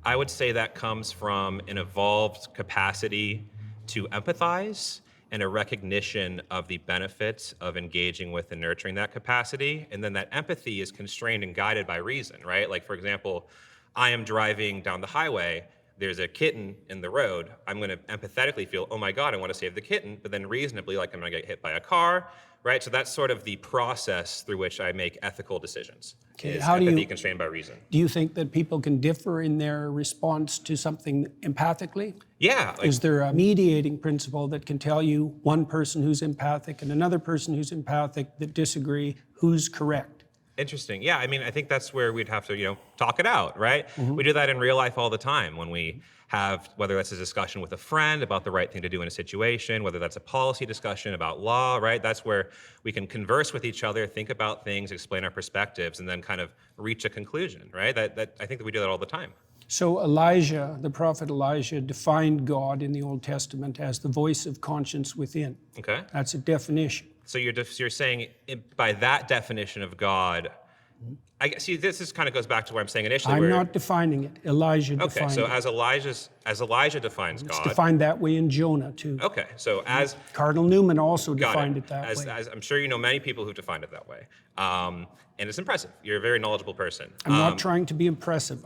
I would say that comes from an evolved capacity to empathize and a recognition of the benefits of engaging with and nurturing that capacity. And then that empathy is constrained and guided by reason, right? Like, for example, I am driving down the highway. There's a kitten in the road. I'm going to empathetically feel, oh my God, I want to save the kitten. But then reasonably, like, I'm going to get hit by a car, right? So that's sort of the process through which I make ethical decisions. Okay, Is how do empathy you- constrained by reason? Do you think that people can differ in their response to something empathically? Yeah. Is there a mediating principle that can tell you one person who's empathic and another person who's empathic that disagree, who's correct? Interesting. Yeah, I mean, I think that's where we'd have to, talk it out, right? We do that in real life all the time when we have, whether that's a discussion with a friend about the right thing to do in a situation, whether that's a policy discussion about law, right? That's where we can converse with each other, think about things, explain our perspectives, and then kind of reach a conclusion, right? That I think that we do that all the time. So Elijah, the prophet Elijah, defined God in the Old Testament as the voice of conscience within. Okay. That's a definition. So you're saying by that definition of God, I guess, see, this kind of goes back to where I'm saying initially. I'm not defining it. Elijah defined so it. as Elijah defines It's God. defined that way in Jonah, too. Okay, so as Cardinal Newman also got defined it. it that way. As I'm sure you know many people who've defined it that way, and it's impressive. You're a very knowledgeable person. I'm not trying to be impressive.